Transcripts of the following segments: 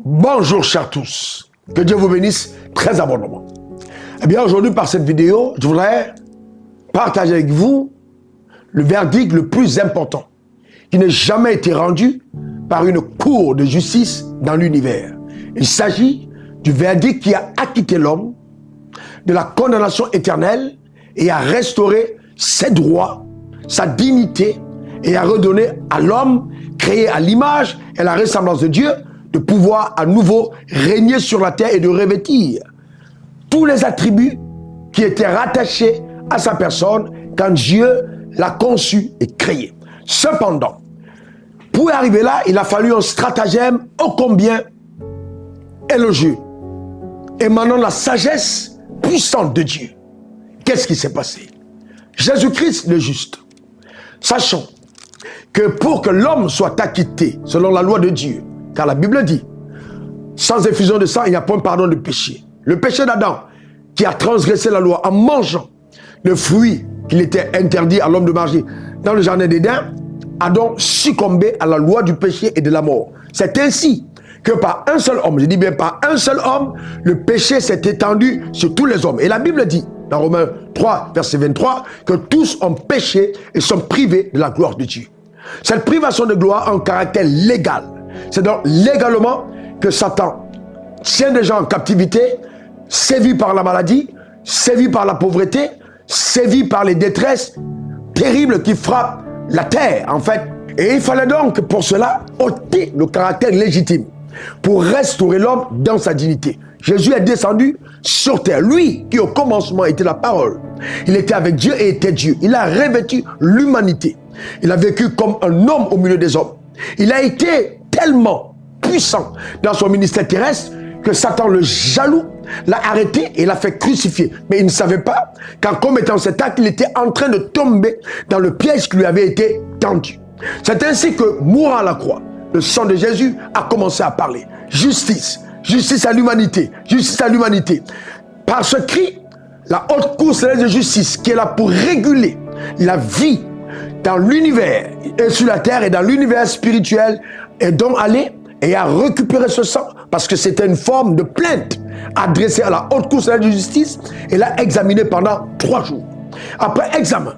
Bonjour chers tous, que Dieu vous bénisse très abondamment. Eh bien aujourd'hui par cette vidéo, je voudrais partager avec vous le verdict le plus important qui n'ait jamais été rendu par une cour de justice dans l'univers. Il s'agit du verdict qui a acquitté l'homme de la condamnation éternelle et a restauré ses droits, sa dignité et a redonné à l'homme créé à l'image et la ressemblance de Dieu de pouvoir à nouveau régner sur la terre et de revêtir tous les attributs qui étaient rattachés à sa personne quand Dieu l'a conçu et créé. Cependant, pour arriver là, il a fallu un stratagème ô combien élogieux, émanant de la sagesse puissante de Dieu. Qu'est-ce qui s'est passé? Jésus-Christ le juste, sachant que pour que l'homme soit acquitté selon la loi de Dieu, car la Bible dit, sans effusion de sang, il n'y a point pardon de péché. Le péché d'Adam, qui a transgressé la loi en mangeant le fruit qu'il était interdit à l'homme de manger dans le jardin d'Éden, a donc succombé à la loi du péché et de la mort. C'est ainsi que par un seul homme, je dis bien par un seul homme, le péché s'est étendu sur tous les hommes. Et la Bible dit, dans Romains 3, verset 23, que tous ont péché et sont privés de la gloire de Dieu. Cette privation de gloire a un caractère légal. C'est donc légalement que Satan tient des gens en captivité, sévi par la maladie, sévi par la pauvreté, sévi par les détresses terribles qui frappent la terre, en fait. Et il fallait donc, pour cela, ôter le caractère légitime pour restaurer l'homme dans sa dignité. Jésus est descendu sur terre. Lui, qui au commencement était la parole. Il était avec Dieu et était Dieu. Il a revêtu l'humanité. Il a vécu comme un homme au milieu des hommes. Il a été tellement puissant dans son ministère terrestre que Satan, le jaloux, l'a arrêté et l'a fait crucifier. Mais il ne savait pas qu'en commettant cet acte, il était en train de tomber dans le piège qui lui avait été tendu. C'est ainsi que, mourant à la croix, le sang de Jésus a commencé à parler. Justice, justice à l'humanité, justice à l'humanité. Par ce cri, la haute cour céleste de justice qui est là pour réguler la vie dans l'univers et sur la terre et dans l'univers spirituel est donc allé et a récupéré ce sang parce que c'était une forme de plainte adressée à la haute cour céleste de justice et l'a examiné pendant 3 jours. Après examen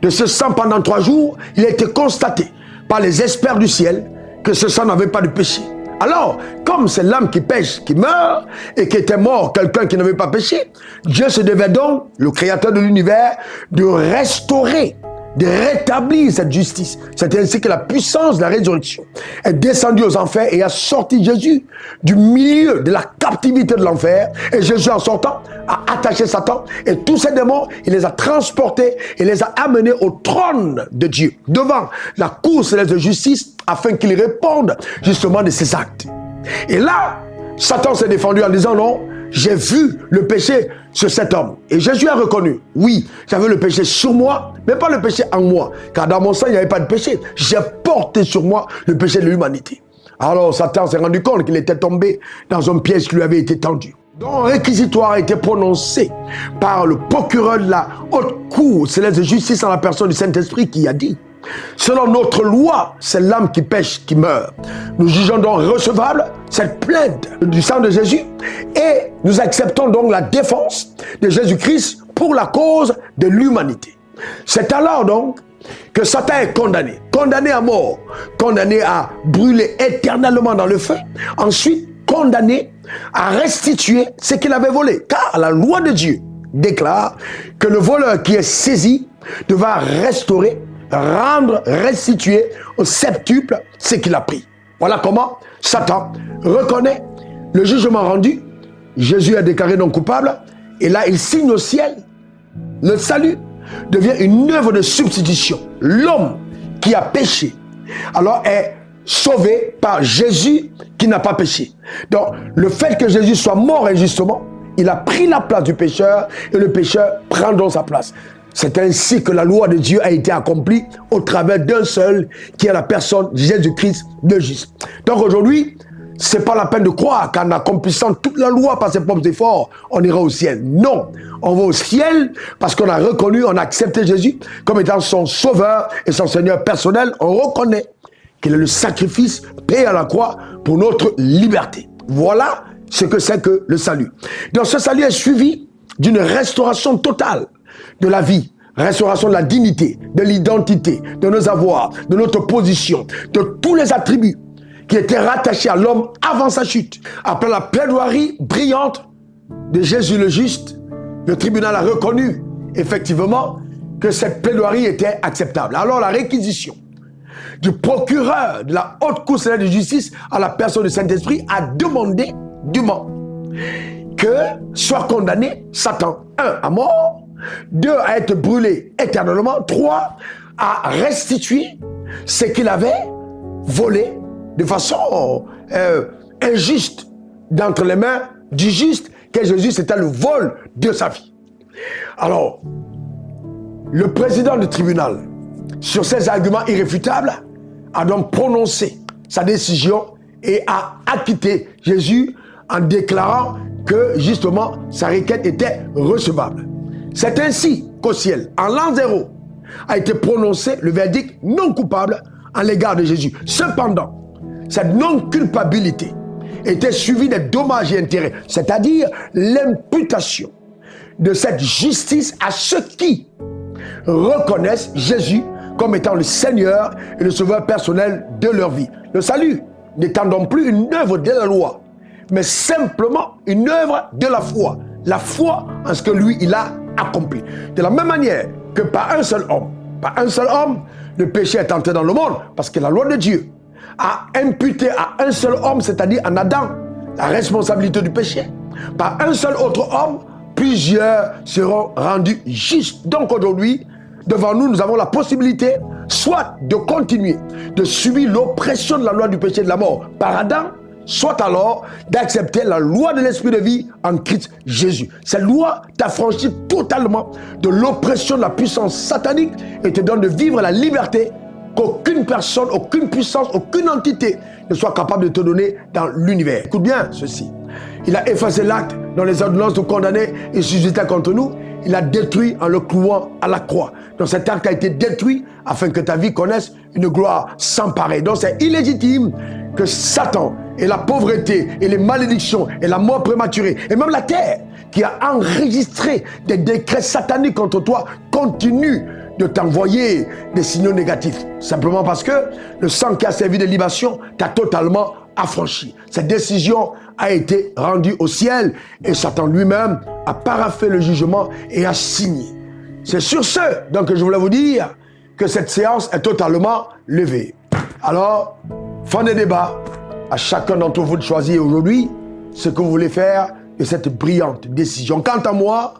de ce sang pendant 3 jours, il a été constaté par les experts du ciel que ce sang n'avait pas de péché. Alors, comme c'est l'âme qui pêche, qui meurt, et qui était mort quelqu'un qui n'avait pas péché, Dieu se devait donc, le créateur de l'univers, de restaurer, de rétablir cette justice. C'est ainsi que la puissance de la résurrection est descendue aux enfers et a sorti Jésus du milieu de la captivité de l'enfer. Et Jésus, en sortant, a attaché Satan et tous ces démons, il les a transportés et les a amenés au trône de Dieu, devant la cour céleste de justice, afin qu'il réponde justement de ses actes. Et là, Satan s'est défendu en disant non, j'ai vu le péché sur cet homme. Et Jésus a reconnu, oui, j'avais le péché sur moi, mais pas le péché en moi. Car dans mon sang, il n'y avait pas de péché. J'ai porté sur moi le péché de l'humanité. Alors Satan s'est rendu compte qu'il était tombé dans un piège qui lui avait été tendu. Donc un réquisitoire a été prononcé par le procureur de la haute cour céleste de justice en la personne du Saint-Esprit qui a dit: selon notre loi, c'est l'âme qui pêche qui meurt. Nous jugeons donc recevable cette plainte du sang de Jésus et nous acceptons donc la défense de Jésus-Christ pour la cause de l'humanité. C'est alors donc que Satan est condamné, condamné à mort, condamné à brûler éternellement dans le feu, ensuite condamné à restituer ce qu'il avait volé. Car la loi de Dieu déclare que le voleur qui est saisi devra restaurer, rendre, restituer au septuple ce qu'il a pris. Voilà comment Satan reconnaît le jugement rendu. Jésus est déclaré non coupable et là il signe au ciel. Le salut devient une œuvre de substitution. L'homme qui a péché alors est sauvé par Jésus qui n'a pas péché. Donc le fait que Jésus soit mort injustement, il a pris la place du pécheur et le pécheur prend donc sa place. C'est ainsi que la loi de Dieu a été accomplie au travers d'un seul, qui est la personne Jésus-Christ le juste. Donc aujourd'hui, c'est pas la peine de croire qu'en accomplissant toute la loi par ses propres efforts, on ira au ciel. Non, on va au ciel parce qu'on a reconnu, on a accepté Jésus comme étant son sauveur et son Seigneur personnel. On reconnaît qu'il est le sacrifice payé à la croix pour notre liberté. Voilà ce que c'est que le salut. Donc ce salut est suivi d'une restauration totale de la vie, restauration de la dignité, de l'identité, de nos avoirs, de notre position, de tous les attributs qui étaient rattachés à l'homme avant sa chute. Après la plaidoirie brillante de Jésus le juste, le tribunal a reconnu effectivement que cette plaidoirie était acceptable. Alors la réquisition du procureur de la haute cour céleste de justice à la personne du Saint-Esprit a demandé dûment que soit condamné Satan, 1 à mort, 2 à être brûlé éternellement, 3 à restituer ce qu'il avait volé de façon injuste d'entre les mains du juste, que Jésus, c'était le vol de sa vie. Alors, le président du tribunal, sur ces arguments irréfutables, a donc prononcé sa décision et a acquitté Jésus en déclarant que justement sa requête était recevable. C'est ainsi qu'au ciel, en l'an 0, a été prononcé le verdict non coupable à l'égard de Jésus. Cependant, cette non-culpabilité était suivie des dommages et intérêts, c'est-à-dire l'imputation de cette justice à ceux qui reconnaissent Jésus comme étant le Seigneur et le Sauveur personnel de leur vie. Le salut n'étant donc plus une œuvre de la loi, mais simplement une œuvre de la foi. La foi en ce que lui, il a accompli. De la même manière que par un seul homme, le péché est entré dans le monde, parce que la loi de Dieu a imputé à un seul homme, c'est-à-dire en Adam, la responsabilité du péché. Par un seul autre homme, plusieurs seront rendus justes. Donc aujourd'hui, devant nous, nous avons la possibilité soit de continuer de subir l'oppression de la loi du péché et de la mort par Adam, soit alors d'accepter la loi de l'esprit de vie en Christ Jésus. Cette loi t'affranchit totalement de l'oppression de la puissance satanique et te donne de vivre la liberté qu'aucune personne, aucune puissance, aucune entité ne soit capable de te donner dans l'univers. Écoute bien ceci. Il a effacé l'acte dans les ordonnances de condamner et susciter contre nous. Il a détruit en le clouant à la croix. Donc cet acte a été détruit afin que ta vie connaisse une gloire sans pareil. Donc c'est illégitime que Satan et la pauvreté et les malédictions et la mort prématurée et même la terre qui a enregistré des décrets sataniques contre toi continue de t'envoyer des signaux négatifs. Simplement parce que le sang qui a servi de libation t'a totalement affranchi. Cette décision a été rendue au ciel et Satan lui-même a paraphé le jugement et a signé. C'est sur ce donc que je voulais vous dire que cette séance est totalement levée. Alors, fin des débats, à chacun d'entre vous de choisir aujourd'hui ce que vous voulez faire de cette brillante décision. Quant à moi,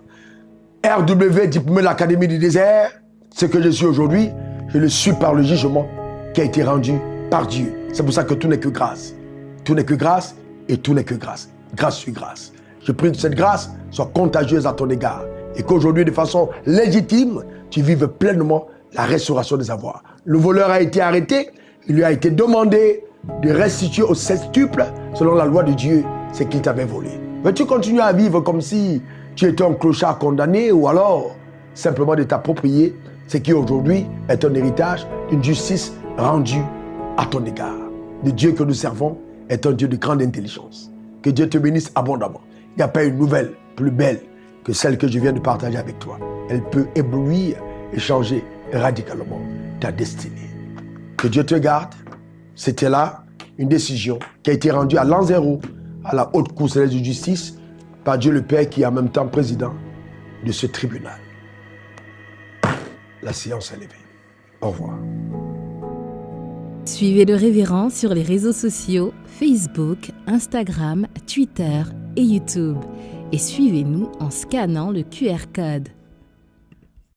RW, diplômé de l'Académie du désert, ce que je suis aujourd'hui, je le suis par le jugement qui a été rendu par Dieu. C'est pour ça que tout n'est que grâce. Tout n'est que grâce et tout n'est que grâce. Grâce sur grâce. Je prie que cette grâce soit contagieuse à ton égard et qu'aujourd'hui, de façon légitime, tu vives pleinement la restauration des avoirs. Le voleur a été arrêté, il lui a été demandé de restituer au sextuple, selon la loi de Dieu, ce qu'il t'avait volé. Veux-tu continuer à vivre comme si tu étais un clochard condamné ou alors simplement de t'approprier ce qui aujourd'hui est un héritage d'une justice rendue à ton égard? Le Dieu que nous servons est un Dieu de grande intelligence. Que Dieu te bénisse abondamment. Il n'y a pas une nouvelle plus belle que celle que je viens de partager avec toi. Elle peut éblouir et changer radicalement ta destinée. Que Dieu te garde. C'était là une décision qui a été rendue à l'an 0 à la haute cour céleste de justice par Dieu le Père qui est en même temps président de ce tribunal. La séance est levée. Au revoir. Suivez le révérend sur les réseaux sociaux, Facebook, Instagram, Twitter et YouTube. Et suivez-nous en scannant le QR code.